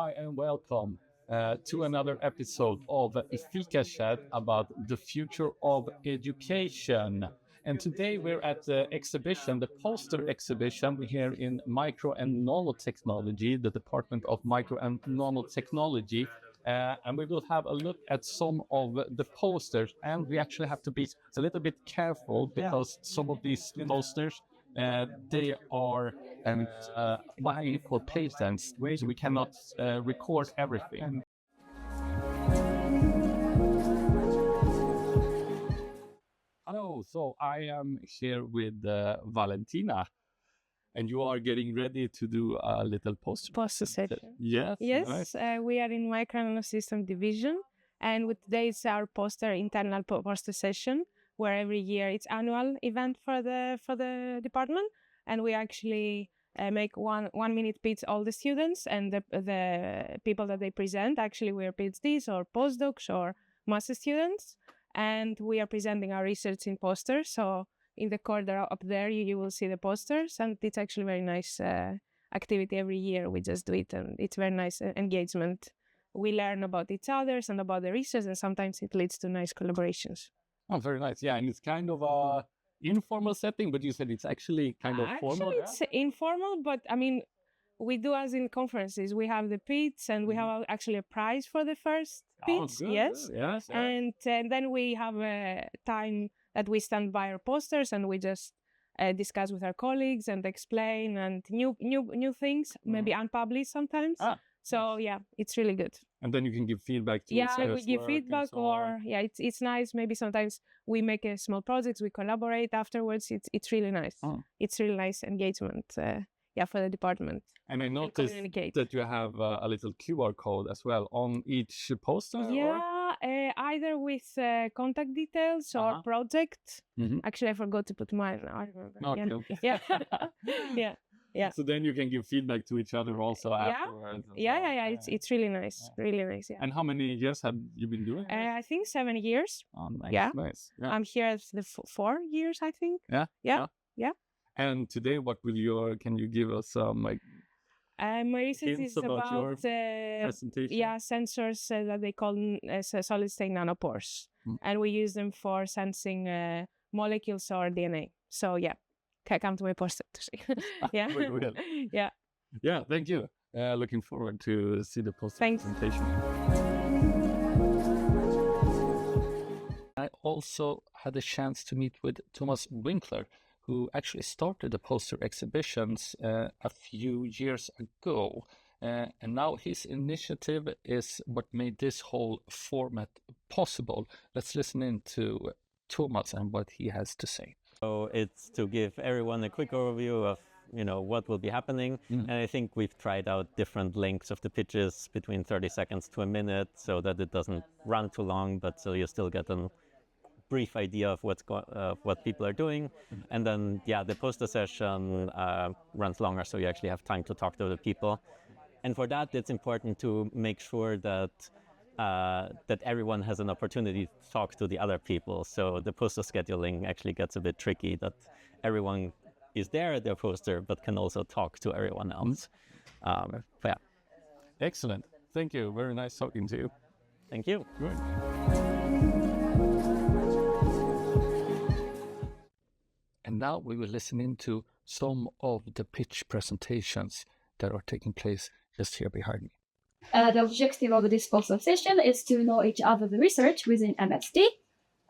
Hi and welcome to another episode of Fika Chat about the future of education. And today we're at the exhibition, the poster exhibition here in Micro and Nanotechnology, the Department of Micro and Nanotechnology. And we will have a look at some of the posters, and we actually have to be a little bit careful because some of these posters they are buying for patents, so we cannot record everything. Hello, so I am here with Valentina, and you are getting ready to do a little poster session. Yes, Yes, nice. we are in Micro and Nanosystem division, and with today it's our internal poster session, where every year it's annual event for the department, and we actually make one minute pitch all the students and the people that they present. Actually, we are PhDs or postdocs or master students, and we are presenting our research in posters. So in the corner up there, you will see the posters, and it's actually very nice activity every year. We just do it, and it's very nice engagement. We learn about each other and about the research, and sometimes it leads to nice collaborations. Oh, very nice. Yeah, and it's kind of a informal setting, but you said it's actually kind of formal. Actually, it's informal, but I mean, we do as in conferences. We have the pitch, and we have actually a prize for the first pitch. Good. Yes. Yes. And then we have a time that we stand by our posters and we just discuss with our colleagues and explain and new things, maybe unpublished sometimes. So yeah, it's really good. And then you can give feedback to we give feedback, or it's nice. Maybe sometimes we make a small projects, we collaborate afterwards. It's really nice. It's really nice engagement. For the department. And I noticed that you have a little QR code as well on each poster. Either with contact details or project. Actually, I forgot to put mine. I remember. Okay. Yeah. So then you can give feedback to each other also afterwards. It's really nice. Really nice. Yeah. And how many years have you been doing? I think 7 years. Oh, nice. Nice. Yeah. I'm here the 4 years, I think. Yeah. And today, can you give us some my research is about your presentation? Sensors that they call solid state nanopores, and we use them for sensing molecules or DNA. So come to my poster to see. We will. Yeah, thank you. Looking forward to see the poster presentation. I also had a chance to meet with Thomas Winkler, who actually started the poster exhibitions a few years ago. And now his initiative is what made this whole format possible. Let's listen in to Thomas and what he has to say. So it's to give everyone a quick overview of what will be happening. And I think we've tried out different lengths of the pitches between 30 seconds to a minute so that it doesn't run too long, but so you still get a brief idea of what people are doing. And then the poster session runs longer, so you actually have time to talk to the people. And for that, it's important to make sure that everyone has an opportunity to talk to the other people. So the poster scheduling actually gets a bit tricky, that everyone is there at their poster but can also talk to everyone else. Excellent. Thank you. Very nice talking to you. Thank you. Good. And now we will listen into some of the pitch presentations that are taking place just here behind me. The objective of this poster session is to know each other's research within MSD.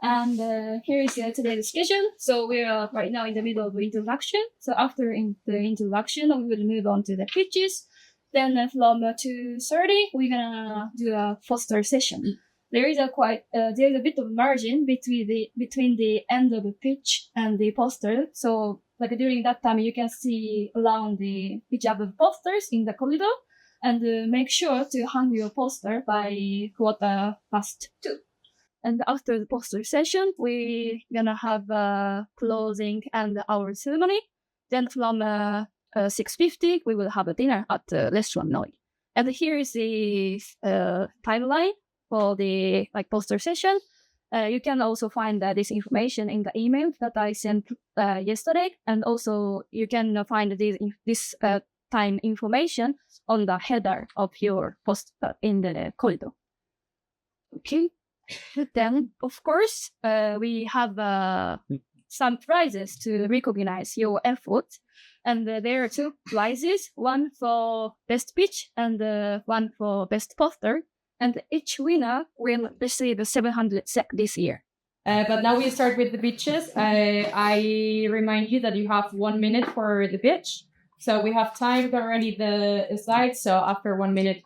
And here is today's schedule. So we are right now in the middle of the introduction. So after the introduction, we will move on to the pitches. Then from 2:30, we're gonna do a poster session. There is a bit of margin between the end of the pitch and the poster. So during that time, you can see around each other's posters in the corridor, and make sure to hang your poster by 2:15. And after the poster session, we're gonna have a closing and our ceremony. Then from 6:50, we will have a dinner at Restaurant Noi. And here is the timeline for the poster session. You can also find this information in the email that I sent yesterday, and also you can find this real-time information on the header of your post in the corridor. Okay. Then, of course, we have some prizes to recognize your effort. And there are two prizes, one for best pitch and one for best poster. And each winner will receive 700 SEK this year. But now we start with the pitches. I remind you that you have 1 minute for the pitch. So we have timed already the slides. So after 1 minute,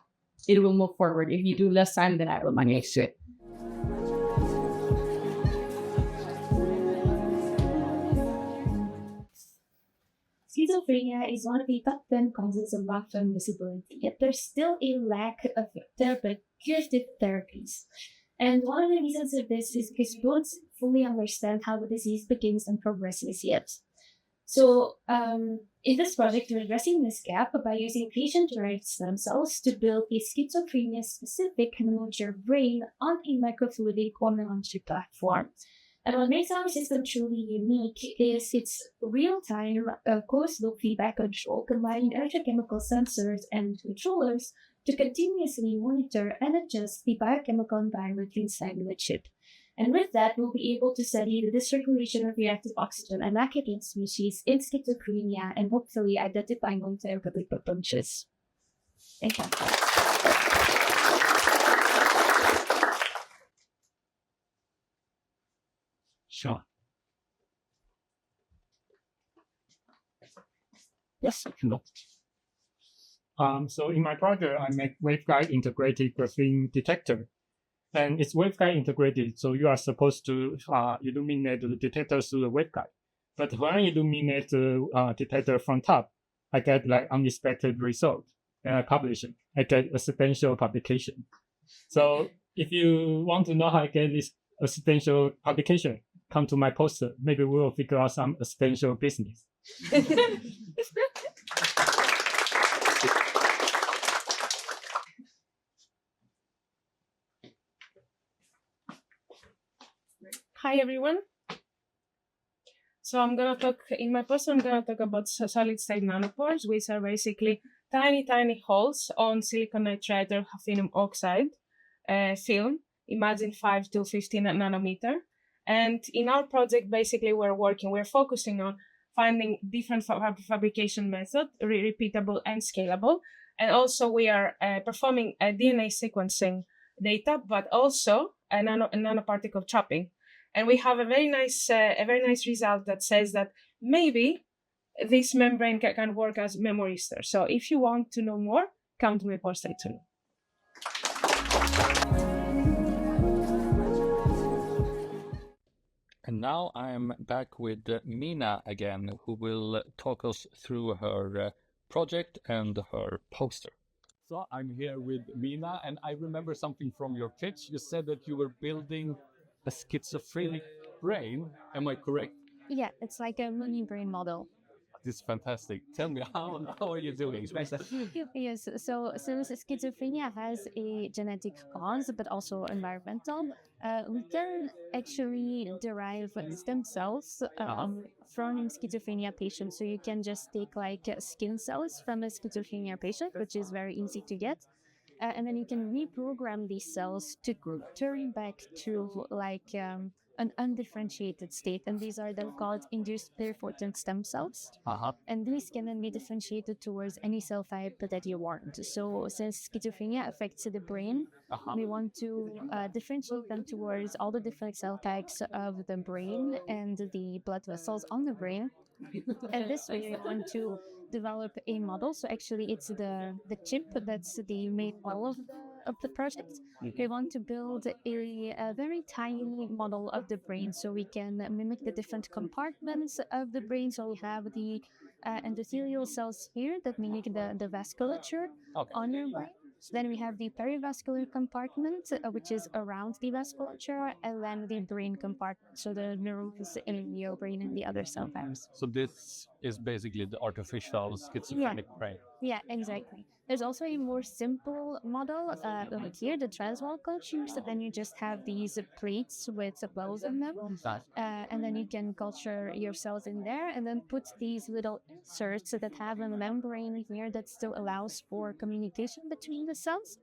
it will move forward. If you do less time, then I will manage to it. Schizophrenia is one of the top 10 causes of long-term disability, yet there's still a lack of curative therapies. And one of the reasons of this is because we don't fully understand how the disease begins and progresses yet. So, in this project, we're addressing this gap by using patient-derived stem cells to build a schizophrenia-specific miniature brain on a microfluidic on-chip platform. And what makes our system truly unique is its real-time closed-loop feedback control, combining electrochemical sensors and controllers to continuously monitor and adjust the biochemical environment inside the chip. And with that, we'll be able to study the dysregulation of reactive oxygen and lac-again species in schizophrenia and hopefully identify non-therapeutic approaches. Thank you. Sure. Yes. No. So in my project, I make waveguide integrated graphene detector. And it's waveguide integrated, so you are supposed to illuminate the detector through the waveguide. But when I illuminate the detector from top, I get like unexpected result. And I publish it. I get accidental publication. So if you want to know how I get this accidental publication, come to my poster. Maybe we will figure out some accidental business. Hi everyone. So I'm gonna talk about solid-state nanopores, which are basically tiny holes on silicon nitride or hafnium oxide film. Imagine 5 to 15 nanometer. And in our project, basically, we're focusing on finding different fabrication methods, repeatable and scalable. And also we are performing a DNA sequencing data, but also a nanoparticle trapping. And we have a very nice result that says that maybe this membrane can work as memory store. So if you want to know more, come to my poster too. And now I'm back with Mina again, who will talk us through her project and her poster. So I'm here with Mina, and I remember something from your pitch. You said that you were building a schizophrenic brain. Am I correct? Yeah, it's like a mini brain model. This is fantastic. Tell me, how are you doing? Yes, so since schizophrenia has a genetic cause, but also environmental, we can actually derive stem cells from schizophrenia patients. So you can just take like skin cells from a schizophrenia patient, which is very easy to get. And then you can reprogram these cells to turn back to like an undifferentiated state, and these are then called induced pluripotent stem cells. And these can then be differentiated towards any cell type that you want. So since schizophrenia affects the brain, we want to differentiate them towards all the different cell types of the brain and the blood vessels on the brain. And this way we want to develop a model. So actually it's the chip that's the main model of the project. We want to build a very tiny model of the brain so we can mimic the different compartments of the brain. So we have the endothelial cells here that mimic the vasculature on your brain. So then we have the perivascular compartment, which is around the vasculature, and then the brain compartment, so the neurons in your brain and the other cell types. So this is basically the artificial schizophrenic brain. Yeah, exactly. There's also a more simple model over here, the transwall culture. So then you just have these plates with wells in them, and then you can culture your cells in there, and then put these little inserts that have a membrane here that still allows for communication between the cells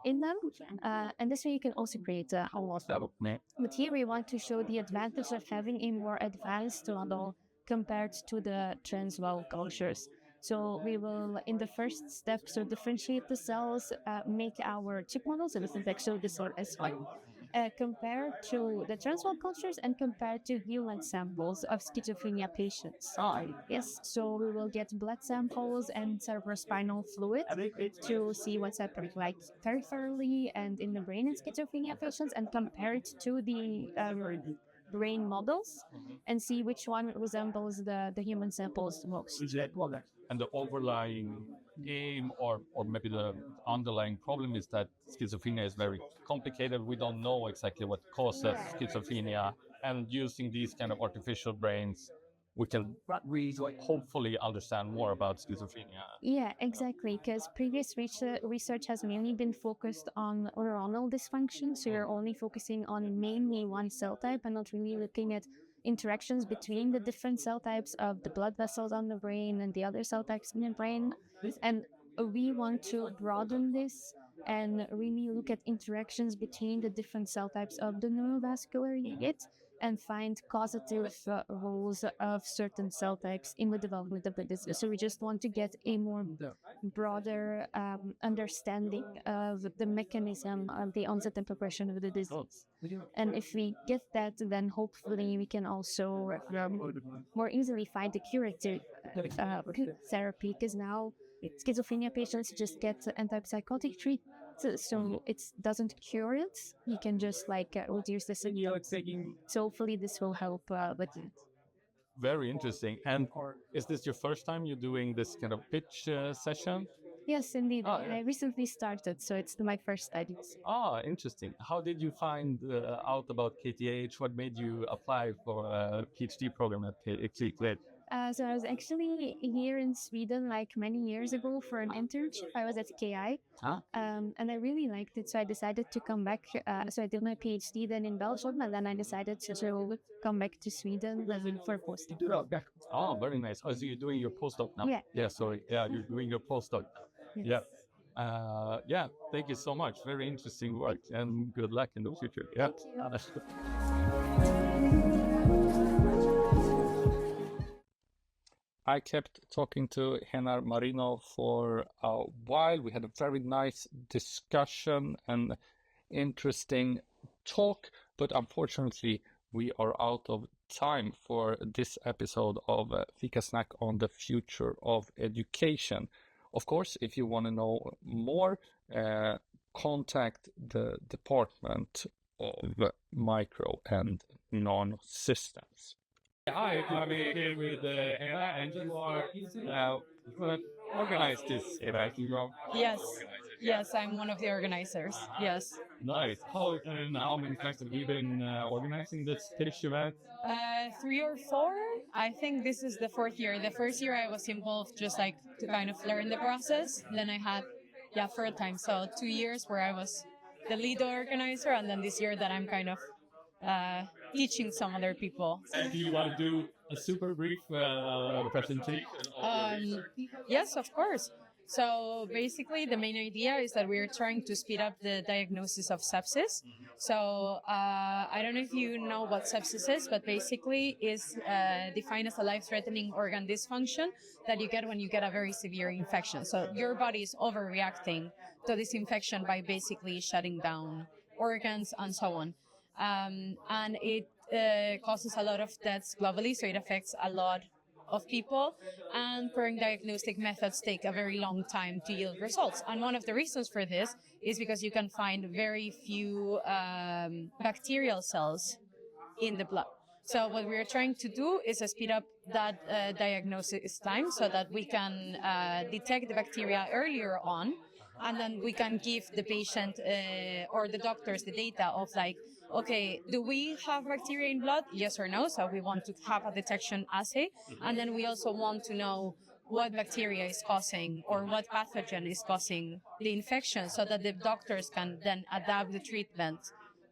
in them. And this way you can also create a model. But here we want to show the advantage of having a more advanced model compared to the transwell cultures. So we will, in the first step, so differentiate the cells, make our chip models, and this is actually this one as well, compared to the transwell cultures and compared to human samples of schizophrenia patients. Yes, so we will get blood samples and cerebrospinal fluid to see what's happening, like peripherally and in the brain in schizophrenia patients, and compare it to the brain models and see which one resembles the human samples the most. And the overlying aim or maybe the underlying problem is that schizophrenia is very complicated. We don't know exactly what causes schizophrenia. And using these kind of artificial brains, we can hopefully understand more about schizophrenia. Yeah, exactly. Because previous research has mainly been focused on neuronal dysfunction. So you're only focusing on mainly one cell type and not really looking at interactions between the different cell types of the blood vessels on the brain and the other cell types in the brain. And we want to broaden this and really look at interactions between the different cell types of the neurovascular unit and find causative roles of certain cell types in the development of the disease. So we just want to get a more broader understanding of the mechanism of the onset and progression of the disease. And if we get that, then hopefully we can also more easily find a curative therapy, because now schizophrenia patients just get antipsychotic treatment. So it doesn't cure it. You can just reduce the symptoms. So hopefully this will help with it. Very interesting. And is this your first time you're doing this kind of pitch session? Yes, indeed. I recently started, so it's my first studies. Interesting. How did you find out about KTH? What made you apply for a PhD program at KTH? So I was actually here in Sweden many years ago for an internship. I was at KI, and I really liked it. So I decided to come back. So I did my PhD then in Belgium, and then I decided to come back to Sweden for postdoc. Oh, very nice. Oh, so you're doing your postdoc now? Yeah. Yeah, sorry. Yeah, you're doing your postdoc. Yes. Yeah. Thank you so much. Very interesting work, and good luck in the future. Yeah. I kept talking to Henar Marino for a while. We had a very nice discussion and interesting talk, but unfortunately we are out of time for this episode of Fika Snack on the future of education. Of course, if you want to know more, contact the Department of Micro and Nanosystems. Hi, I'm here with Anna, and you are organize this event. Yes, I'm one of the organizers. Yes. Nice. How many times have you been organizing this pitch event? 3 or 4. I think this is the 4th year. The first year I was involved just to kind of learn the process. Then I had, 4 times. So 2 years where I was the lead organizer, and then this year that I'm kind of teaching some other people. And do you want to do a super brief presentation? Yes, of course. So basically, the main idea is that we're trying to speed up the diagnosis of sepsis. So I don't know if you know what sepsis is, but basically is defined as a life-threatening organ dysfunction that you get when you get a very severe infection. So your body is overreacting to this infection by basically shutting down organs and so on. And it causes a lot of deaths globally, so it affects a lot of people, and current diagnostic methods take a very long time to yield results. And one of the reasons for this is because you can find very few bacterial cells in the blood. So what we're trying to do is speed up that diagnosis time so that we can detect the bacteria earlier on, and then we can give the patient or the doctors the data of okay, do we have bacteria in blood? Yes or no. So we want to have a detection assay. And then we also want to know what bacteria is causing or what pathogen is causing the infection, so that the doctors can then adapt the treatment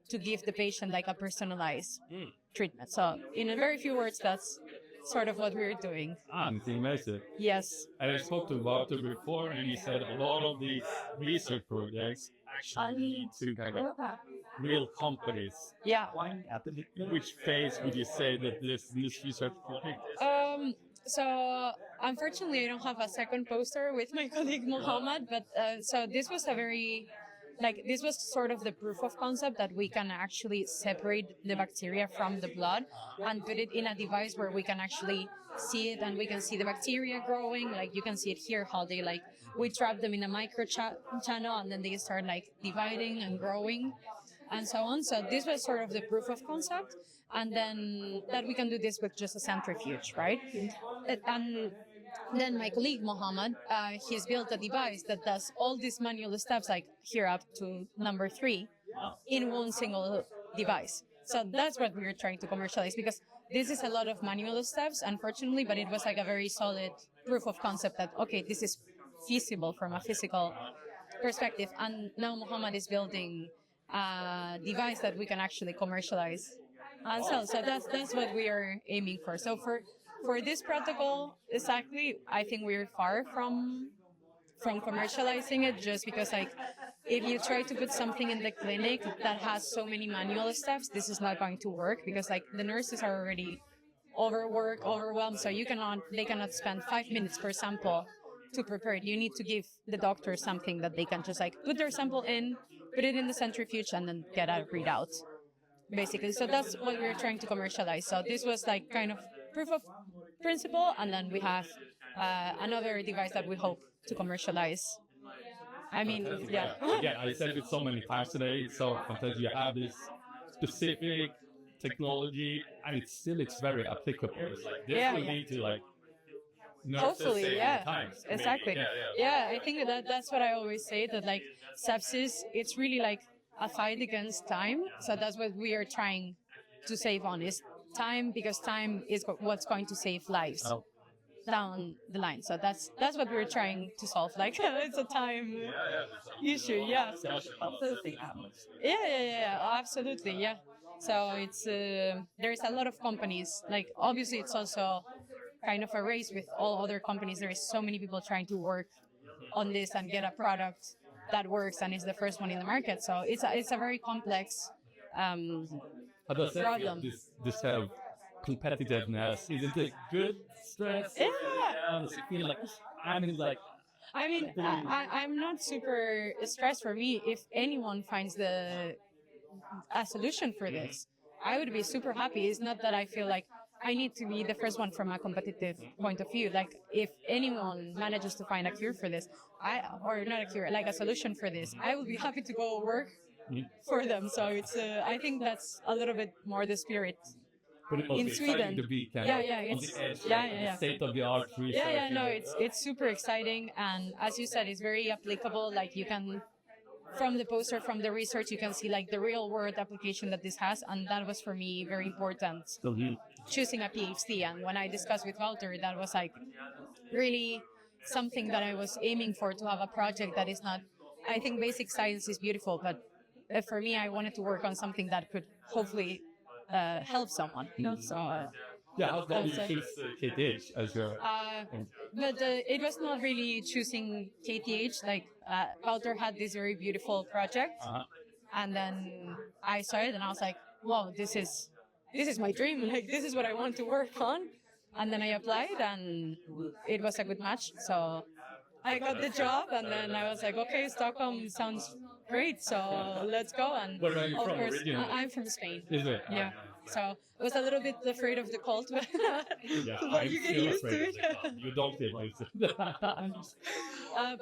to give the patient like a personalized treatment. So in a very few words, that's sort of what we're doing. It's amazing. Yes. I spoke to Walter before, and he said a lot of these research projects actually lead to kind of real companies. Yeah. Which phase would you say that this research project is? So unfortunately, I don't have a second poster with my colleague Mohammed, but so this was a very, this was sort of the proof of concept that we can actually separate the bacteria from the blood and put it in a device where we can actually see it, and we can see the bacteria growing. Like you can see it here, how they we trap them in a micro channel, and then they start dividing and growing and so on. So this was sort of the proof of concept. And then that we can do this with just a centrifuge, right? And then my colleague Mohammed, he's built a device that does all these manual steps, like here up to number 3, in one single device. So that's what we were trying to commercialize, because this is a lot of manual steps, unfortunately, but it was a very solid proof of concept that, okay, this is feasible from a physical perspective. And now Mohammed is building a device that we can actually commercialize and sell. So that's what we are aiming for. So for this protocol, exactly, I think we're far from commercializing it, just because if you try to put something in the clinic that has so many manual steps, this is not going to work, because the nurses are already overwhelmed. So they cannot spend 5 minutes per sample to prepare it. You need to give the doctor something that they can just put their sample in, put it in the centrifuge, and then get a readout, basically. So that's what we're trying to commercialize. So this was kind of proof of principle, and then we have another device that we hope to commercialize. I mean, yeah. Again, I said it so many times today. So sometimes you have this specific technology, and it's very applicable. This will lead to hopefully, yeah, exactly. Yeah, I think that's what I always say, that sepsis, it's really a fight against time. So that's what we are trying to save on, is time, because time is what's going to save lives down the line. So that's what we're trying to solve. It's a time issue. Yeah. Yeah, absolutely. Yeah. So it's there's a lot of companies. Obviously, it's also kind of a race with all other companies. There is so many people trying to work on this and get a product that works and is the first one in the market. So it's a very complex problem. This competitiveness, is it a good stress? Yeah. I'm not super stressed. For me, if anyone finds a solution for this, I would be super happy. It's not that I feel I need to be the first one from a competitive point of view. If anyone manages to find a cure for this, or not a cure, a solution for this, I will be happy to go work for them. So it's, I think that's a little bit more the spirit in Sweden. State of the art research. No, it's super exciting, and as you said, it's very applicable. You can, from the poster, from the research, you can see the real world application that this has, and that was for me very important. Choosing a PhD, and when I discussed with Walter, that was really something that I was aiming for, to have a project that is not. I think basic science is beautiful, but for me, I wanted to work on something that could hopefully help someone. So. How did you choose KTH as your? But it was not really choosing KTH. Walter had this very beautiful project, and then I saw it, and I was like, "Wow, this is my dream. This is what I want to work on." And then I applied, and it was a good match. So I got the job, and then I was like, "Okay, Stockholm sounds great. So let's go." And where are you of from course, originally? I'm from Spain. Is it? Yeah. So I was a little bit afraid of the cold, but I'm you get still used to afraid it. of the cold. You don't feel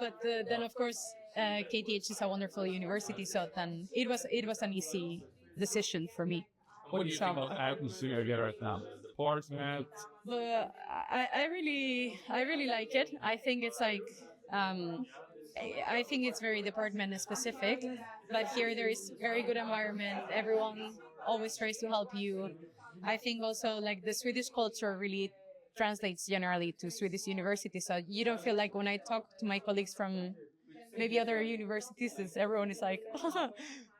But then, of course, KTH is a wonderful university, so then it was an easy decision for me. What do you think about the atmosphere here right now? The Portsmouth? But I really like it. I think it's I think it's very department specific, but here there is very good environment. Everyone always tries to help you. I think also the Swedish culture really translates generally to Swedish universities. So you don't feel like when I talk to my colleagues from maybe other universities, everyone is like,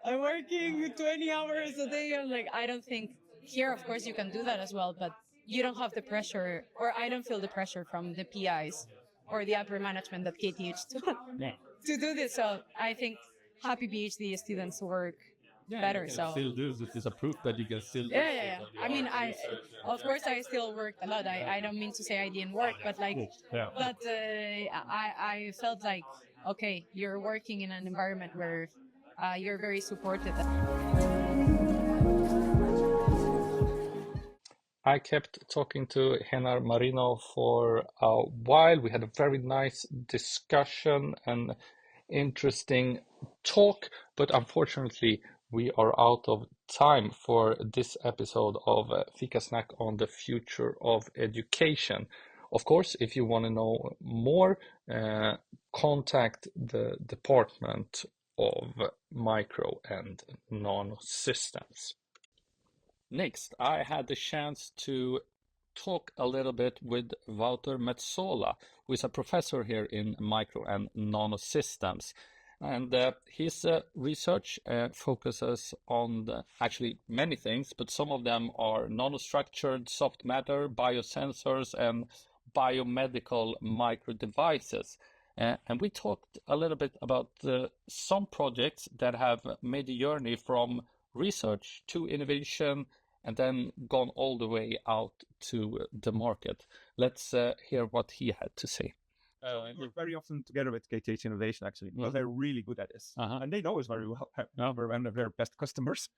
I'm working 20 hours a day. I'm like, I don't think here, of course, you can do that as well, but you don't have the pressure, or I don't feel the pressure from the PIs or the upper management that KTH to do this. So I think happy PhD students work better. So still do this is a proof that you can still. yeah. I mean, of course I still worked a lot. I don't mean to say I didn't work, but I felt like, okay, you're working in an environment where you're very supported. I kept talking to Henar Marino for a while. We had a very nice discussion and interesting talk, but unfortunately, we are out of time for this episode of Fika Snack on the future of education. Of course, if you want to know more, contact the Department of Micro and Nanosystems. Next, I had the chance to talk a little bit with Wouter Metsola, who is a professor here in Micro and Nanosystems. And his research focuses on actually many things, but some of them are nanostructured soft matter, biosensors, and biomedical micro devices. And we talked a little bit about some projects that have made the journey from research to innovation and then gone all the way out to the market. Let's hear what he had to say. We're very often together with KTH Innovation, actually, because they're really good at this. And they know us very well. We're one of their best customers.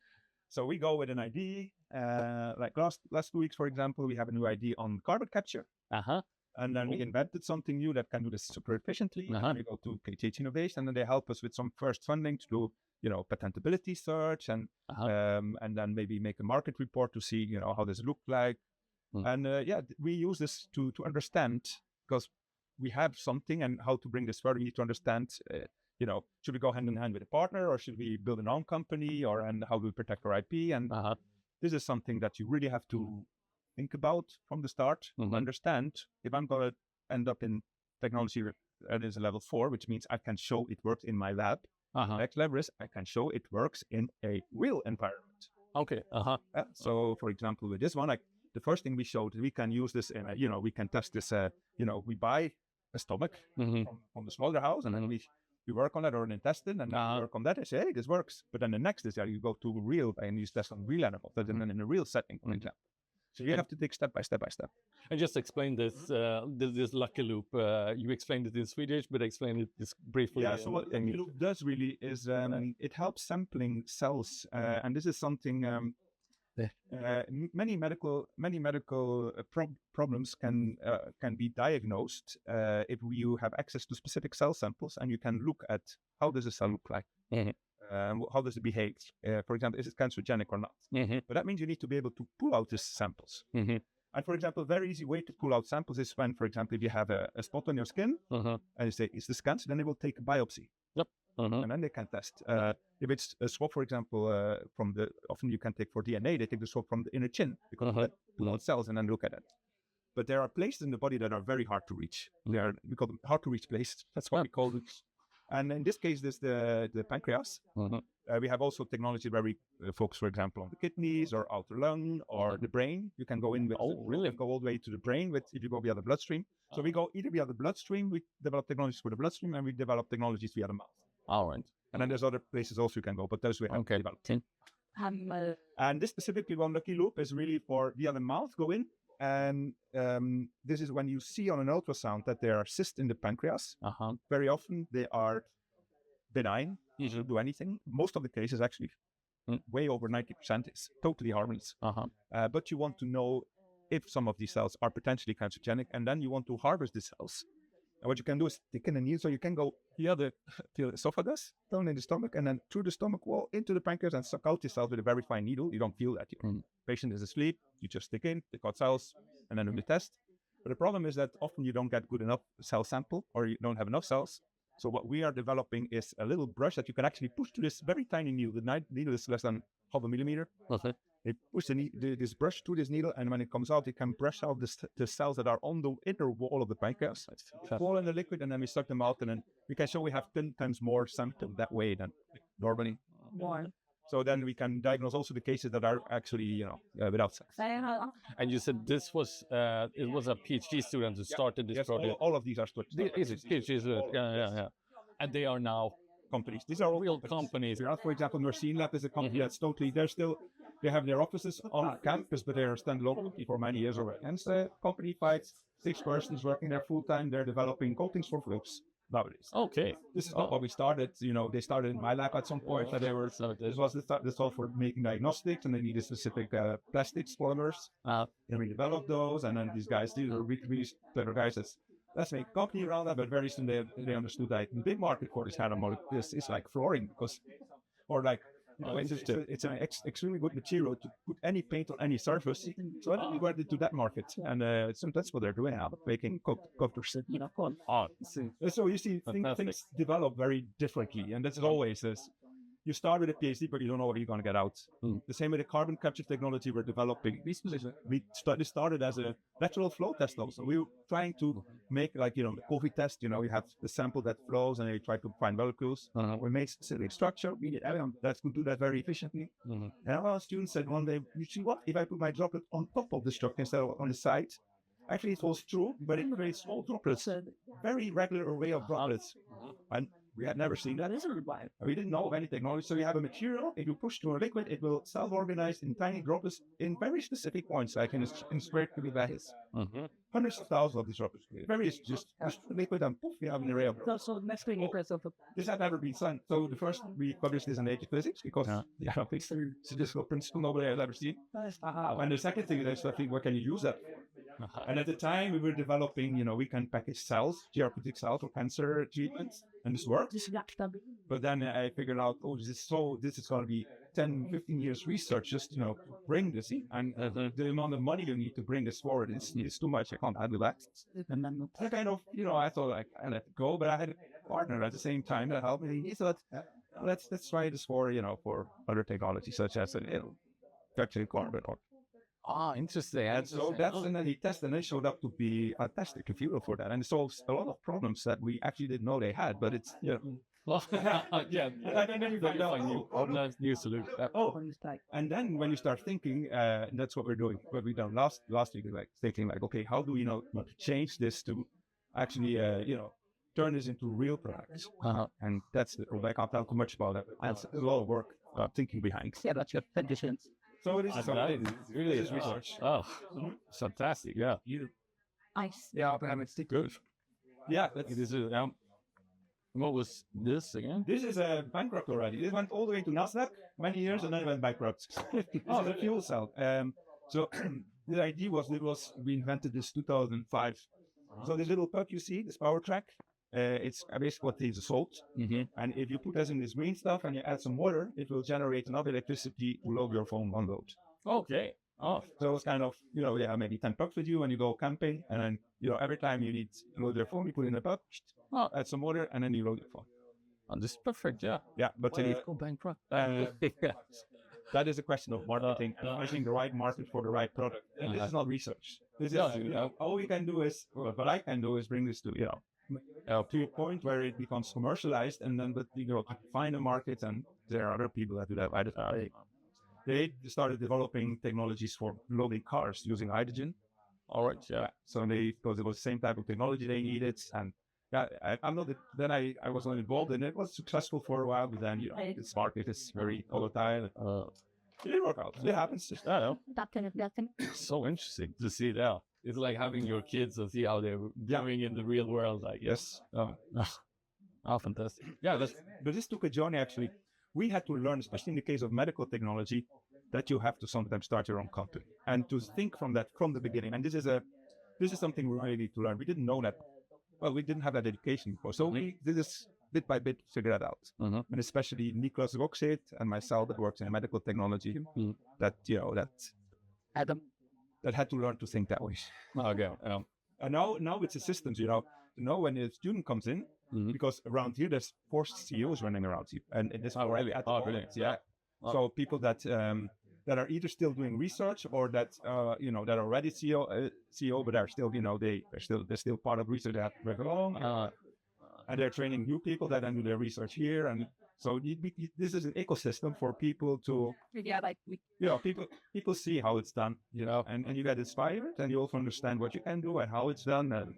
So we go with an idea. Like last 2 weeks, for example, we have a new idea on carbon capture. And then we invented something new that can do this super efficiently. And we go to KTH Innovation, and then they help us with some first funding to do, patentability search and then maybe make a market report to see, how this look like. And we use this to understand, because we have something, and how to bring this further. We need to understand, should we go hand in hand with a partner, or should we build an own company, and how do we protect our IP? And this is something that you really have to think about from the start, understand if I'm going to end up in technology that is a level 4, which means I can show it works in my lab. Next level is I can show it works in a real environment. Okay. So, for example, with this one, the first thing we showed, we can use this in we can test this, we buy a stomach from the slaughterhouse, and then we work on it, or an intestine, and then we work on that. I say, hey, this works. But then the next is you go to real and you test on real animals, and then in a real setting, for example. So you have to take step by step. And just explain this this lucky loop. You explained it in Swedish, but explain it just briefly. Yeah, so what lucky loop does really is it helps sampling cells, and this is something many medical problems can be diagnosed if you have access to specific cell samples, and you can look at how does a cell look like. How does it behave? For example, is it cancerogenic or not? But that means you need to be able to pull out these samples. And for example, a very easy way to pull out samples is when, for example, if you have a spot on your skin, and you say, is this cancer? Then they will take a biopsy. And then they can test. If it's a swab, for example, often you can take for DNA, they take the swab from the inner chin, because they pull out cells and then look at it. But there are places in the body that are very hard to reach. We call them hard to reach places. That's what we call it. And in this case, there's the pancreas. We have also technology where we focus, for example, on the kidneys or outer lung or the brain. You can go in with, go all the way to the brain if you go via the bloodstream. So we go either via the bloodstream, we develop technologies for the bloodstream, and we develop technologies via the mouth. All right. And then there's other places also you can go, but those we have developed. And this specifically one lucky loop is really for via the mouth, go in. And this is when you see on an ultrasound that there are cysts in the pancreas. Very often they are benign, you don't do anything. Most of the cases, actually, way over 90% is totally harmless. But you want to know if some of these cells are potentially cancerogenic, and then you want to harvest the cells. And what you can do is stick in a needle, so you can go via the esophagus, down in the stomach, and then through the stomach wall into the pancreas and suck out the cells with a very fine needle. You don't feel that. Patient is asleep, you just stick in, take out cells, and then do the test. But the problem is that often you don't get good enough cell sample, or you don't have enough cells. So what we are developing is a little brush that you can actually push to this very tiny needle. The needle is less than half a millimeter. They push this brush through this needle, and when it comes out, it can brush out the cells that are on the inner wall of the pancreas. Fall in the liquid, and then we suck them out, and then we can show we have 10 times more sample that way than normally. So then we can diagnose also the cases that are actually, without sex. And you said this was it was a PhD student who started this project. All of these are students. PhD students. Yeah. And they are now companies. These are all real companies. For example, Mercine Lab is a company that's totally, they have their offices on campus, but they are standalone for many years already. And it's a company, 6 persons working there full time. They're developing coatings for fluids nowadays. Okay. This is not what we started. They started in my lab at some point. This was the all for making diagnostics, and they needed specific plastics polymers. And we developed those, and then these guys, these are really clever guys. Let's make a company around that, but very soon they understood that the big market for this kind of molecule is like flooring, it's an extremely good material to put any paint on any surface. So we went into that market, and so that's what they're doing now, making coaters. So you see, things develop very differently, and that's always this. You start with a PhD, but you don't know what you're going to get out. The same with the carbon capture technology we're developing. We started as a lateral flow test also. We were trying to make the COVID test, you have the sample that flows and you try to find molecules. We made specific structure. We did that could do that very efficiently. And our students said one day, you see what, if I put my droplet on top of the structure instead of on the side, actually it falls through, but it creates small droplets, very regular array of droplets. And we had never seen that. We didn't know of any technology. So you have a material, if you push through a liquid, it will self-organize in tiny droplets in very specific points, like in square cubic values. Hundreds of thousands of these droplets. Very just liquid, and poof, you have an array of droplets. This had never been done. So the first, we published this in Nature Physics because it's a statistical principle nobody has ever seen. And the second thing is, I think, what can you use that for? And at the time, we were developing, we can package cells, therapeutic cells for cancer treatments, and this worked. But then I figured out, this is going to be 10, 15 years research just, to bring this in. And the amount of money you need to bring this forward is too much. I can't handle that. And then I kind of, I thought I let it go, but I had a partner at the same time that helped me. He thought, let's try this for other technologies such as capturing carbon or. Interesting. And so and then he tested, and it showed up to be a fantastic fuel for that. And it solves a lot of problems that we actually didn't know they had, but it's, And then you find out new solution. And then when you start thinking, that's what we're doing. What we done last week, thinking okay, how do we change this to actually, turn this into real products? And that's I can't tell too much about that. There's a lot of work thinking behind. Yeah, that's your conditions. So it is. Really is research. Oh, fantastic! Yeah, Nice. Yeah, but it's good. Yeah, this is. What was this again? This is bankrupt already. It went all the way to Nasdaq many years, and then it went bankrupt. The fuel cell. So the idea was we invented this 2005. So this little puck you see, this power track. It's basically what is salt, and if you put this in this green stuff and you add some water, it will generate enough electricity to load your phone on load. Okay. So it's kind of maybe 10 pucks with you, and you go camping, and then every time you need to load your phone, you put in a puck, add some water, and then you load your phone. Oh, this is perfect. Yeah. But go bankrupt. That is a question of marketing and finding the right market for the right product. And this is not research. This is all we can do is what I can do is bring this to to a point where it becomes commercialized, and then find a market, and there are other people that do that. They started developing technologies for loading cars using hydrogen. All right, yeah. So because it was the same type of technology they needed, and I'm not. Then I was not involved, and it was successful for a while. But then this market is very volatile. It didn't work out. It happens. I know. So interesting to see that. It's like having your kids and see how they're doing in the real world, I guess. Oh, fantastic. Yeah, but this took a journey, actually. We had to learn, especially in the case of medical technology, that you have to sometimes start your own company and to think from the beginning. And this is something we really need to learn. We didn't know that. Well, we didn't have that education before. So we did this bit by bit to figure that out. And especially Niklas Roxet and myself that works in medical technology, that had to learn to think that way. Okay. And now it's the systems, when a student comes in, because around here there's 4 CEOs running around you, and this really? at the moment, yeah. So people that that are either still doing research or that that are already CEO, but are still they're still part of research that work along, and they're training new people that then do their research here, and so this is an ecosystem for people to people see how it's done, and you get inspired, and you also understand what you can do and how it's done, and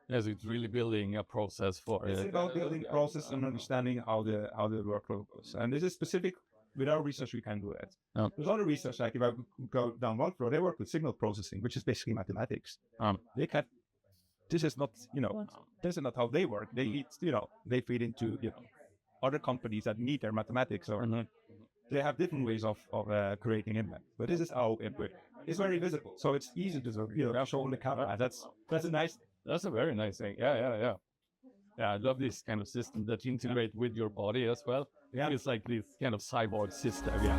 Yes, it's really building a process for it's about building process and understanding how the workflow goes. And this is specific with our research. We can do that. There's other research, like if I go down one floor, they work with signal processing, which is basically mathematics. This is not how they work. They eat, they feed into other companies that need their mathematics, or they have different ways of creating impact. But this is how it works. It's very visible, so it's easy to show on the camera. That's a nice. That's a very nice thing. Yeah. I love this kind of system that you integrate with your body as well. Yeah. It's like this kind of cyborg system. Yeah.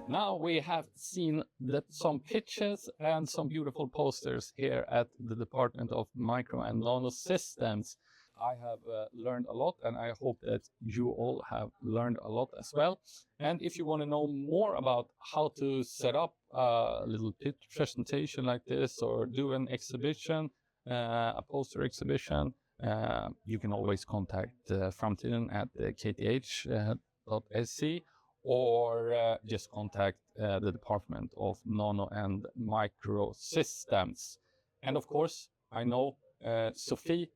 Now we have seen some pictures and some beautiful posters here at the Department of Micro and Nanosystems. I have learned a lot, and I hope that you all have learned a lot as well. And if you want to know more about how to set up a little presentation like this, or do an exhibition, a poster exhibition, you can always contact Framtiden at kth.sc, or just contact the Department of Nano and Micro Systems. And of course, I know Sophie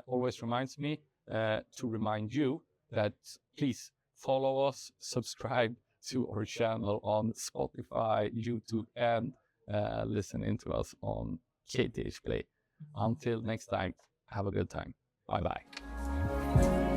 always reminds me to remind you that please follow us, subscribe to our channel on Spotify, YouTube, and listening to us on KTH Play. Until next time, have a good time. Bye-bye.